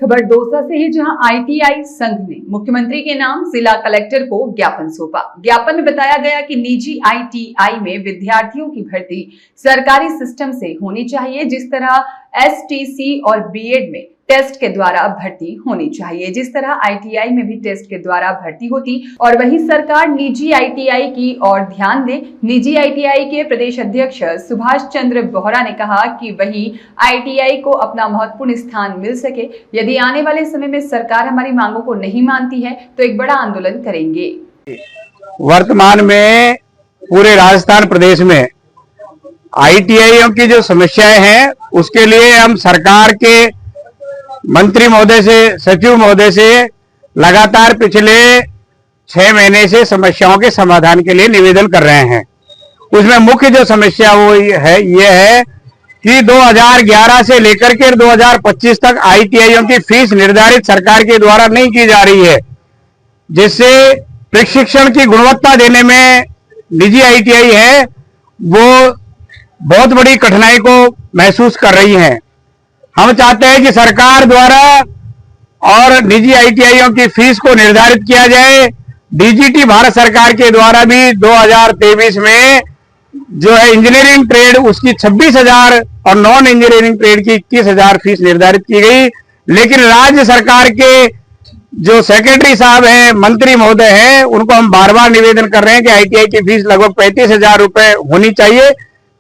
खबर दौसा से है, जहां आईटीआई संघ ने मुख्यमंत्री के नाम जिला कलेक्टर को ज्ञापन सौंपा। ज्ञापन में बताया गया कि निजी आईटीआई में विद्यार्थियों की भर्ती सरकारी सिस्टम से होनी चाहिए, जिस तरह एसटीसी और बीएड में टेस्ट के द्वारा भर्ती होनी चाहिए, जिस तरह आईटीआई में भी टेस्ट के द्वारा भर्ती होती। और वही सरकार निजी आईटीआई की ओर ध्यान दे। निजी आईटीआई के प्रदेश अध्यक्ष सुभाष चंद्र बोहरा ने कहा कि वही आईटीआई को अपना महत्वपूर्ण स्थान मिल सके। यदि आने वाले समय में सरकार हमारी मांगों को नहीं मानती है तो एक बड़ा आंदोलन करेंगे। वर्तमान में पूरे राजस्थान प्रदेश में आईटीआईओं की जो समस्याएं हैं उसके लिए हम सरकार के मंत्री महोदय से, सचिव महोदय से लगातार पिछले 6 महीने से समस्याओं के समाधान के लिए निवेदन कर रहे हैं। उसमें मुख्य जो समस्या वो ये है कि 2011 से लेकर के 2025 तक आईटीआईओं की फीस निर्धारित सरकार के द्वारा नहीं की जा रही है, जिससे प्रशिक्षण की गुणवत्ता देने में निजी आईटीआई है वो बहुत बड़ी कठिनाई को महसूस कर रही हैं। हम चाहते हैं कि सरकार द्वारा और निजी आईटीआईओं की फीस को निर्धारित किया जाए। डीजीटी भारत सरकार के द्वारा भी 2023 में जो है इंजीनियरिंग ट्रेड उसकी 26,000 और नॉन इंजीनियरिंग ट्रेड की 21,000 फीस निर्धारित की गई, लेकिन राज्य सरकार के जो सेक्रेटरी साहब हैं, मंत्री महोदय हैं, उनको हम बार बार निवेदन कर रहे हैं कि आईटीआई की फीस लगभग 35,000 रुपए होनी चाहिए,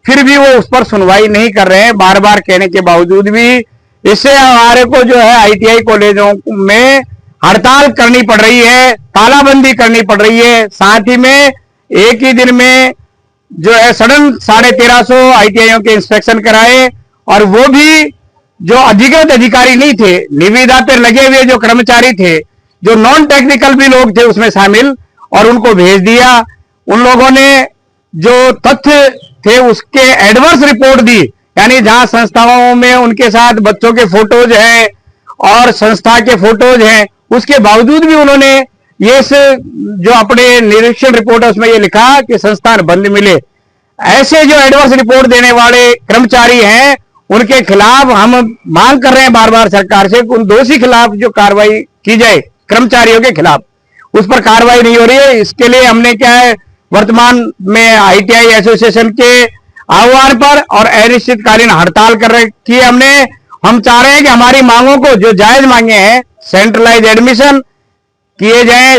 फिर भी वो उस पर सुनवाई नहीं कर रहे हैं। बार बार कहने के बावजूद भी इससे हमारे को जो है आईटीआई कॉलेजों में हड़ताल करनी पड़ रही है, तालाबंदी करनी पड़ रही है। साथ ही में एक ही दिन में जो है सडन 1350 आईटीआईओं के इंस्पेक्शन कराए, और वो भी जो अधिकृत अधिकारी नहीं थे, निविदा पर लगे हुए जो कर्मचारी थे, जो नॉन टेक्निकल भी लोग थे उसमें शामिल, और उनको भेज दिया। उन लोगों ने जो तथ्य थे उसके एडवर्स रिपोर्ट दी, यानी जहां संस्थाओं में उनके साथ बच्चों के फोटोज हैं और संस्था के फोटोज हैं, उसके बावजूद भी उन्होंने ये जो अपने निरीक्षण रिपोर्ट है उसमें ये लिखा कि संस्थान बंद मिले। ऐसे जो एडवर्स रिपोर्ट देने वाले कर्मचारी हैं उनके खिलाफ हम मांग कर रहे हैं बार बार सरकार से कि उन दोषी खिलाफ जो कार्रवाई की जाए, कर्मचारियों के खिलाफ, उस पर कार्रवाई नहीं हो रही है। इसके लिए हमने क्या है, वर्तमान में आईटीआई एसोसिएशन के आह्वान पर और अनिश्चितकालीन हड़ताल कर रखी है हमने। हम चाह रहे हैं कि हमारी मांगों को जो जायज मांगे हैं, सेंट्रलाइज एडमिशन किए जाए,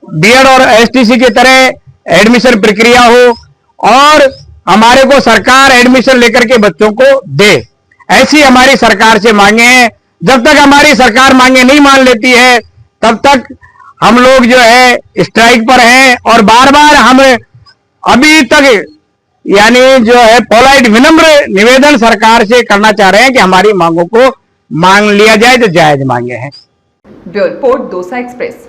बीएड और एसटीसी की तरह एडमिशन प्रक्रिया हो, और हमारे को सरकार एडमिशन लेकर के बच्चों को दे, ऐसी हमारी सरकार से मांगे हैं। जब तक हमारी सरकार मांगे नहीं मान लेती है तब तक हम लोग जो है स्ट्राइक पर हैं, और बार बार हम अभी तक यानी जो है पोलाइट विनम्र निवेदन सरकार से करना चाह रहे हैं कि हमारी मांगों को मान लिया जाए जो जायज मांगे हैं। Bureau report, Dausa express.